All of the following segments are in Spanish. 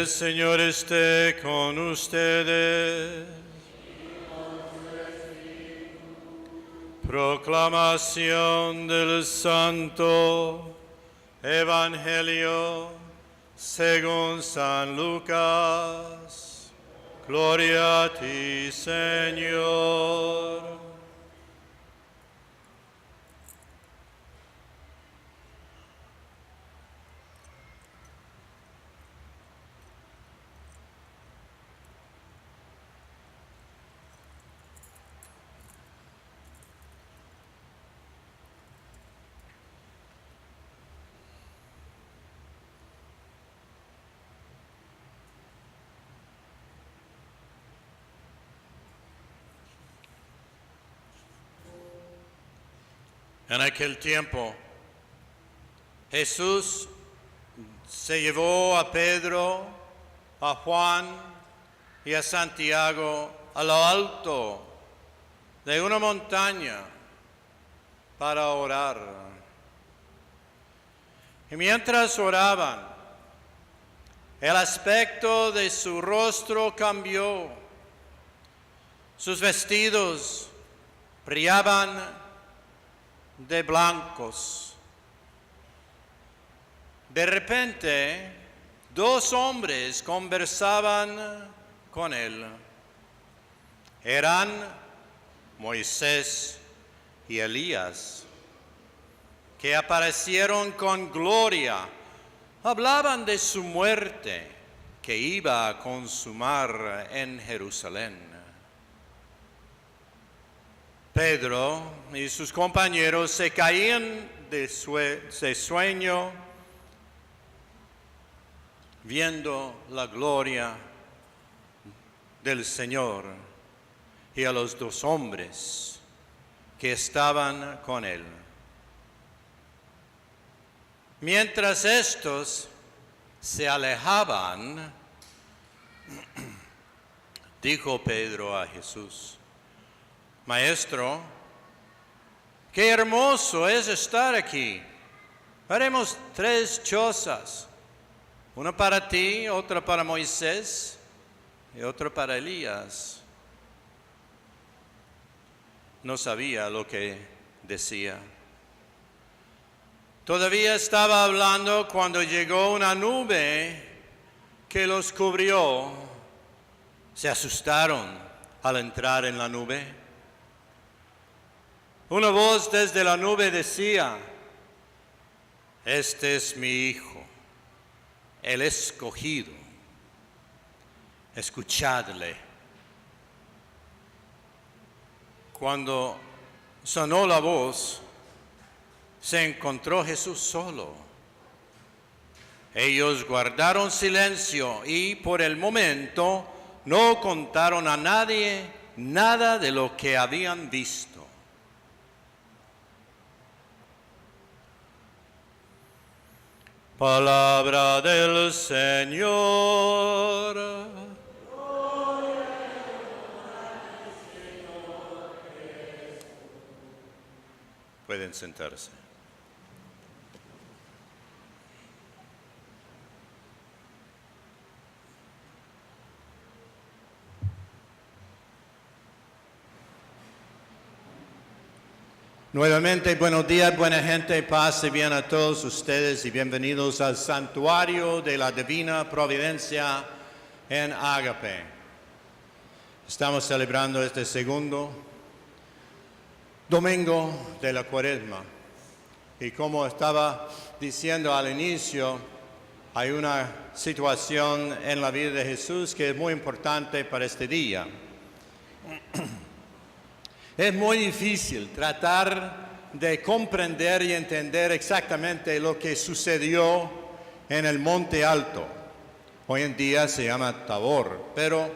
Señor esté con ustedes. Proclamación del Santo Evangelio según San Lucas. Gloria a ti, Señor. En aquel tiempo, Jesús se llevó a Pedro, a Juan y a Santiago a lo alto de una montaña para orar. Y mientras oraban, el aspecto de su rostro cambió. Sus vestidos brillaban de blancos. De repente, dos hombres conversaban con él. Eran Moisés y Elías, que aparecieron con gloria. Hablaban de su muerte que iba a consumar en Jerusalén. Pedro y sus compañeros se caían de sueño viendo la gloria del Señor y a los dos hombres que estaban con él. Mientras estos se alejaban, dijo Pedro a Jesús: Maestro, qué hermoso es estar aquí. Haremos 3 chozas, una para ti, otra para Moisés y otra para Elías. No sabía lo que decía. Todavía estaba hablando cuando llegó una nube que los cubrió. Se asustaron al entrar en la nube. Una voz desde la nube decía: Este es mi Hijo, el escogido. Escuchadle. Cuando sonó la voz, se encontró Jesús solo. Ellos guardaron silencio y por el momento no contaron a nadie nada de lo que habían visto. Palabra del Señor. Pueden sentarse. Nuevamente, buenos días, buena gente, paz y bien a todos ustedes y bienvenidos al Santuario de la Divina Providencia en Ágape. Estamos celebrando este segundo domingo de la Cuaresma y como estaba diciendo al inicio, hay una situación en la vida de Jesús que es muy importante para este día. Es muy difícil tratar de comprender y entender exactamente lo que sucedió en el Monte Alto. Hoy en día se llama Tabor, pero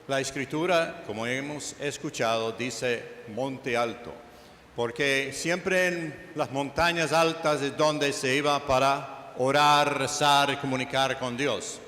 la Escritura, como hemos escuchado, dice Monte Alto, porque siempre en las montañas altas es donde se iba para orar, rezar y comunicar con Dios.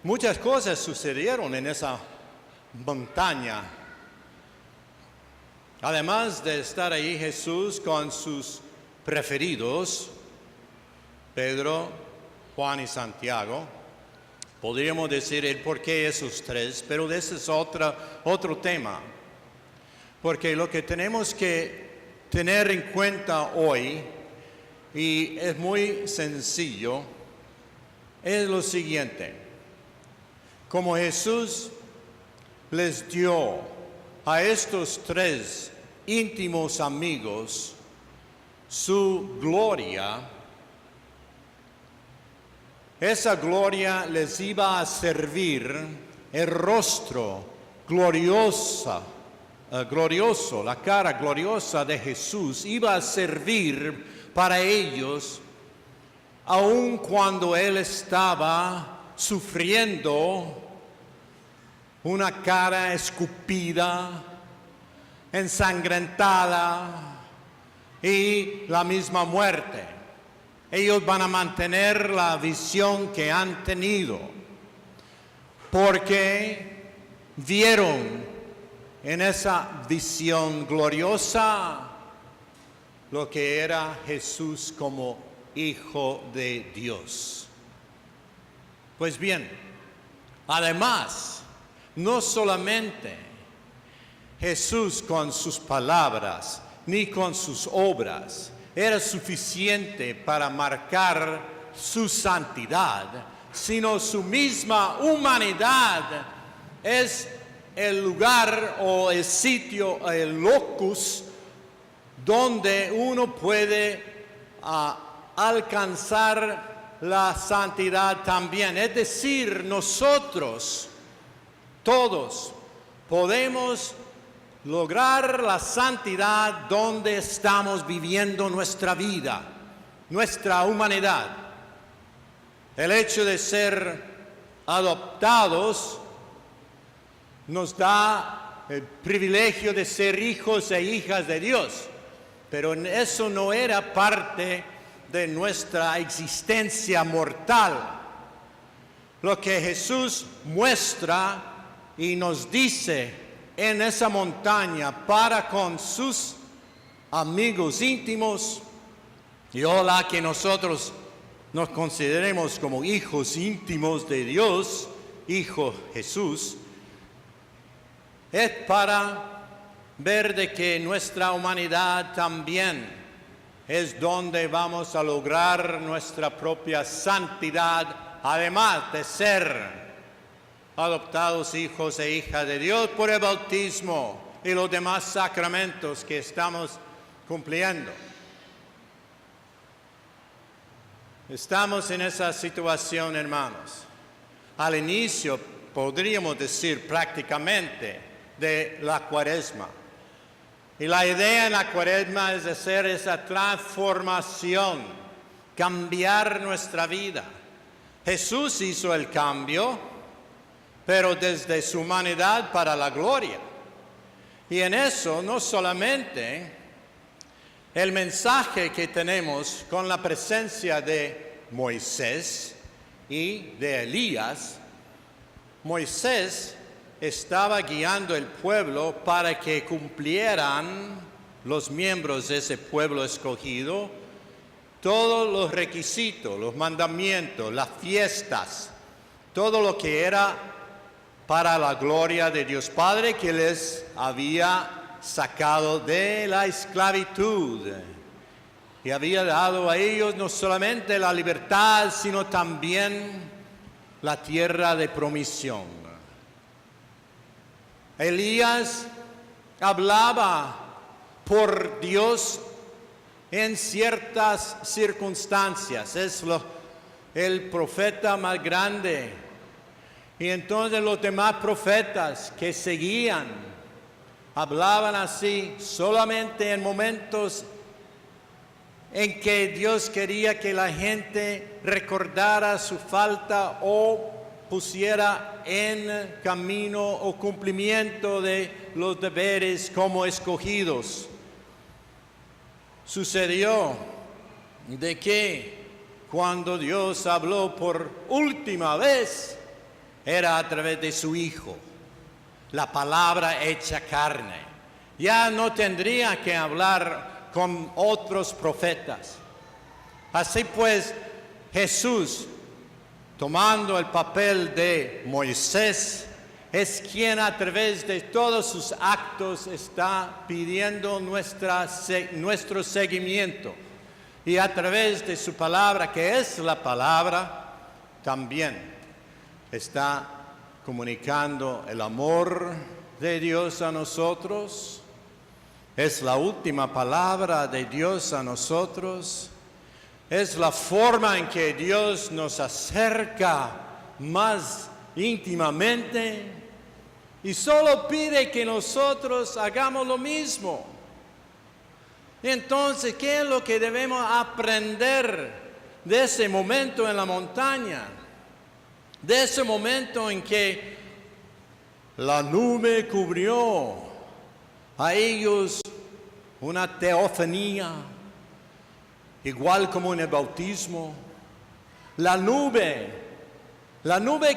Muchas cosas sucedieron en esa montaña. Además de estar ahí Jesús con sus preferidos, Pedro, Juan y Santiago, Podríamos decir el por qué esos tres, pero ese es otro tema. Porque lo que tenemos que tener en cuenta hoy, y es muy sencillo, es lo siguiente. Como Jesús les dio a estos tres íntimos amigos su gloria, esa gloria les iba a servir el rostro glorioso, la cara gloriosa de Jesús iba a servir para ellos, aun cuando Él estaba sufriendo una cara escupida, ensangrentada y la misma muerte. Ellos van a mantener la visión que han tenido, porque vieron en esa visión gloriosa lo que era Jesús como Hijo de Dios. Pues bien, además, no solamente Jesús con sus palabras ni con sus obras era suficiente para marcar su santidad, sino su misma humanidad es el lugar o el sitio, el locus, donde uno puede alcanzar la santidad también. Es decir, nosotros todos podemos lograr la santidad donde estamos viviendo nuestra vida, nuestra humanidad. El hecho de ser adoptados nos da el privilegio de ser hijos e hijas de Dios, pero eso no era parte de nuestra existencia mortal. Lo que Jesús muestra y nos dice en esa montaña para con sus amigos íntimos, y ojalá que nosotros nos consideremos como hijos íntimos de Dios, Hijo Jesús, es para ver de que nuestra humanidad también es donde vamos a lograr nuestra propia santidad, además de ser adoptados hijos e hijas de Dios por el bautismo y los demás sacramentos que estamos cumpliendo. Estamos en esa situación, hermanos. Al inicio, podríamos decir prácticamente, de la Cuaresma. Y la idea en la Cuaresma es hacer esa transformación, cambiar nuestra vida. Jesús hizo el cambio, pero desde su humanidad para la gloria. Y en eso no solamente el mensaje que tenemos con la presencia de Moisés y de Elías. Moisés estaba guiando el pueblo para que cumplieran los miembros de ese pueblo escogido todos los requisitos, los mandamientos, las fiestas, todo lo que era para la gloria de Dios Padre, que les había sacado de la esclavitud y había dado a ellos no solamente la libertad, sino también la tierra de promisión. Elías hablaba por Dios en ciertas circunstancias, es el profeta más grande. Y entonces los demás profetas que seguían hablaban así solamente en momentos en que Dios quería que la gente recordara su falta o pusiera en camino o cumplimiento de los deberes como escogidos. Sucedió de que cuando Dios habló por última vez, era a través de su Hijo, la palabra hecha carne. Ya no tendría que hablar con otros profetas. Así pues, Jesús tomando el papel de Moisés, es quien a través de todos sus actos está pidiendo nuestro seguimiento. Y a través de su palabra, que es la palabra, también está comunicando el amor de Dios a nosotros. Es la última palabra de Dios a nosotros. Es la forma en que Dios nos acerca más íntimamente y solo pide que nosotros hagamos lo mismo. Entonces, ¿qué es lo que debemos aprender de ese momento en la montaña? De ese momento en que la nube cubrió a ellos una teofanía, igual como en el bautismo. La nube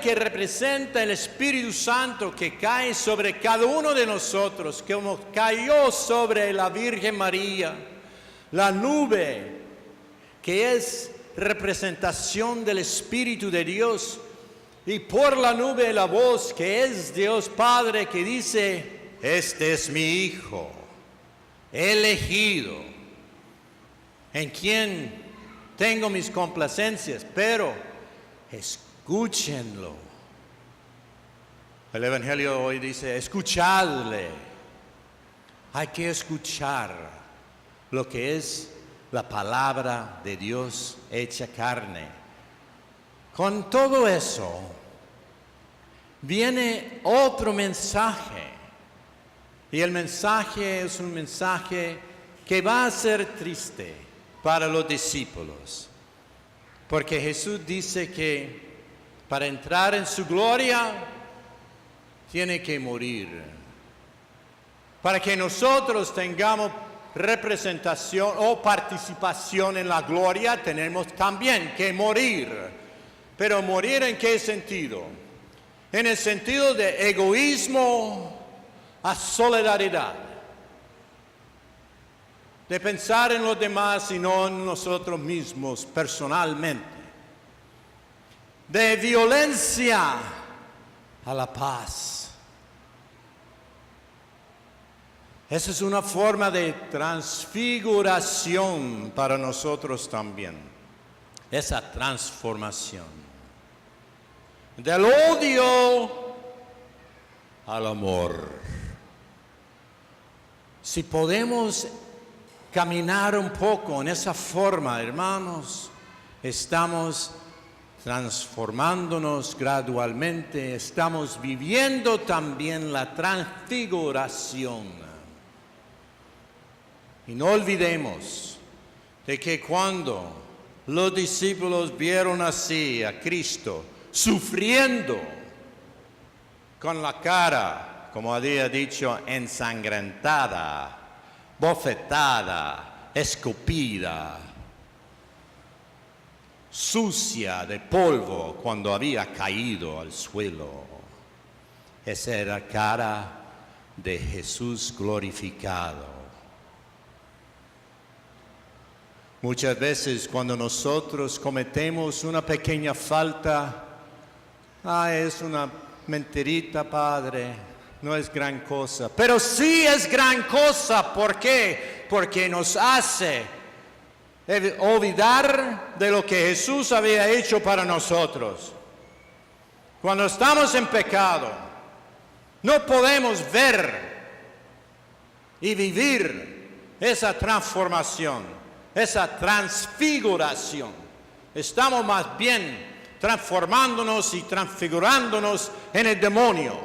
que representa el Espíritu Santo que cae sobre cada uno de nosotros, como cayó sobre la Virgen María. La nube que es representación del Espíritu de Dios. Y por la nube la voz que es Dios Padre que dice: este es mi Hijo, elegido, en quien tengo mis complacencias, pero escúchenlo. El Evangelio hoy dice: escuchadle. Hay que escuchar lo que es la palabra de Dios hecha carne. Con todo eso, viene otro mensaje. Y el mensaje es un mensaje que va a ser triste para los discípulos. Porque Jesús dice que para entrar en su gloria, tiene que morir. Para que nosotros tengamos representación o participación en la gloria, tenemos también que morir. Pero morir ¿en qué sentido? En el sentido de egoísmo a solidaridad. De pensar en los demás y no en nosotros mismos personalmente. De violencia a la paz. Esa es una forma de transfiguración para nosotros también. Esa transformación. Del odio al amor. Si podemos caminar un poco en esa forma, hermanos, estamos transformándonos gradualmente, estamos viviendo también la transfiguración. Y no olvidemos de que cuando los discípulos vieron así a Cristo sufriendo con la cara, como había dicho, ensangrentada, bofetada, escupida, sucia de polvo cuando había caído al suelo. Esa era la cara de Jesús glorificado. Muchas veces cuando nosotros cometemos una pequeña falta, es una mentirita, Padre, no es gran cosa. Pero sí es gran cosa, ¿por qué? Porque nos hace olvidar de lo que Jesús había hecho para nosotros. Cuando estamos en pecado, no podemos ver y vivir esa transformación, esa transfiguración. Estamos más bien transformándonos y transfigurándonos en el demonio.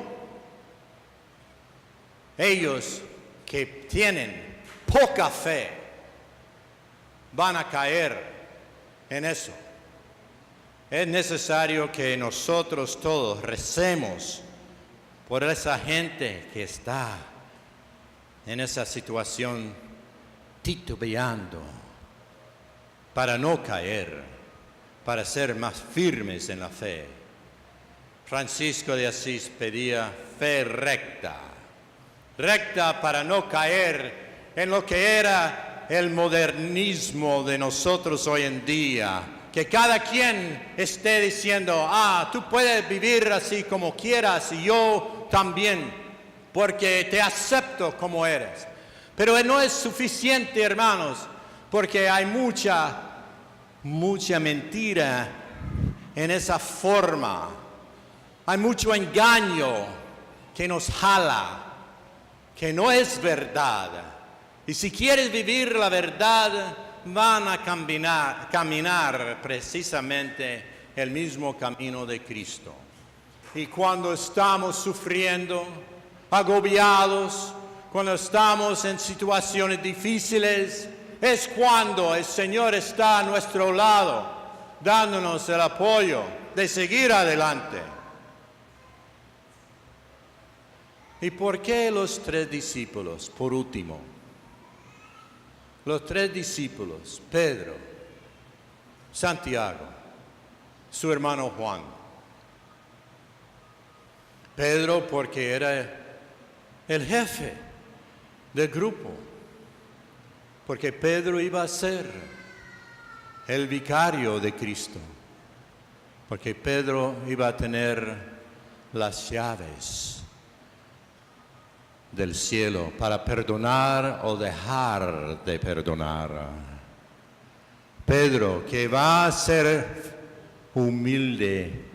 Ellos que tienen poca fe van a caer en eso. Es necesario que nosotros todos recemos por esa gente que está en esa situación titubeando, para no caer, para ser más firmes en la fe. Francisco de Asís pedía fe recta, recta para no caer en lo que era el modernismo de nosotros hoy en día, que cada quien esté diciendo, tú puedes vivir así como quieras y yo también, porque te acepto como eres. Pero no es suficiente, hermanos, porque hay mucha mentira en esa forma. Hay mucho engaño que nos jala, que no es verdad. Y si quieres vivir la verdad, van a caminar precisamente el mismo camino de Cristo. Y cuando estamos sufriendo, agobiados, cuando estamos en situaciones difíciles, es cuando el Señor está a nuestro lado, dándonos el apoyo de seguir adelante. ¿Y por qué los 3 discípulos, por último? Los 3 discípulos, Pedro, Santiago, su hermano Juan. Pedro porque era el jefe del grupo, porque Pedro iba a ser el vicario de Cristo, porque Pedro iba a tener las llaves del cielo para perdonar o dejar de perdonar. Pedro, que va a ser humilde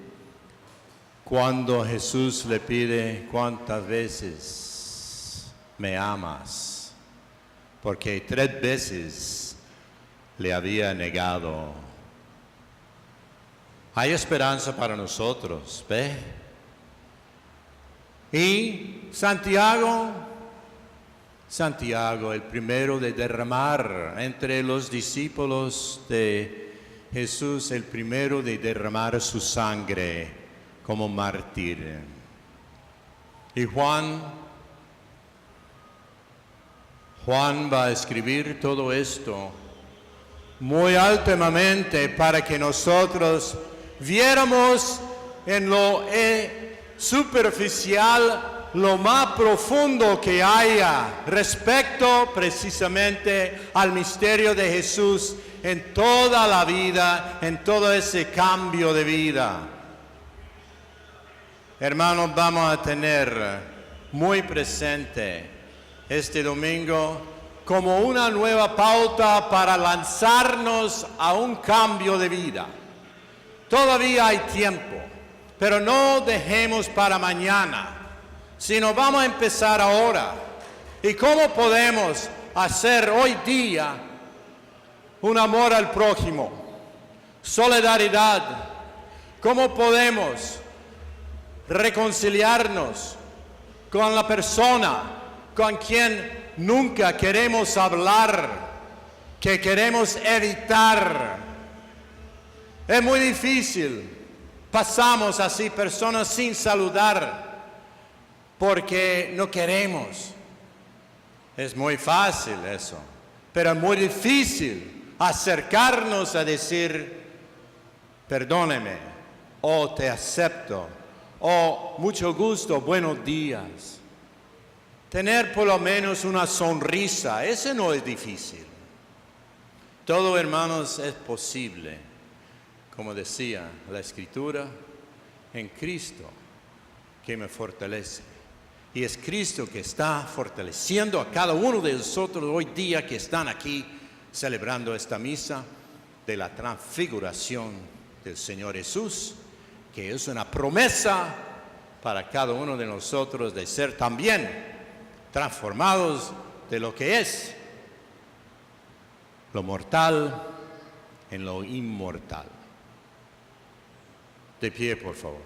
cuando Jesús le pide cuántas veces me amas, porque 3 veces le había negado. Hay esperanza para nosotros, ¿ve? Y Santiago, el primero de derramar entre los discípulos de Jesús, el primero de derramar su sangre como mártir. Y Juan va a escribir todo esto muy altamente para que nosotros viéramos en lo superficial lo más profundo que haya respecto precisamente al misterio de Jesús en toda la vida, en todo ese cambio de vida. Hermanos, vamos a tener muy presente este domingo como una nueva pauta para lanzarnos a un cambio de vida. Todavía hay tiempo, pero no dejemos para mañana, sino vamos a empezar ahora. ¿Y cómo podemos hacer hoy día un amor al prójimo? Solidaridad. ¿Cómo podemos reconciliarnos con la persona con quien nunca queremos hablar, que queremos evitar? Es muy difícil. Pasamos así personas sin saludar porque no queremos. Es muy fácil eso, pero es muy difícil acercarnos a decir perdóneme o te acepto o mucho gusto, buenos días. Tener por lo menos una sonrisa, eso no es difícil. Todo, hermanos, es posible. Como decía la Escritura, en Cristo que me fortalece. Y es Cristo que está fortaleciendo a cada uno de nosotros hoy día que están aquí celebrando esta misa de la transfiguración del Señor Jesús, que es una promesa para cada uno de nosotros de ser también transformados de lo que es lo mortal en lo inmortal. De pie, por favor.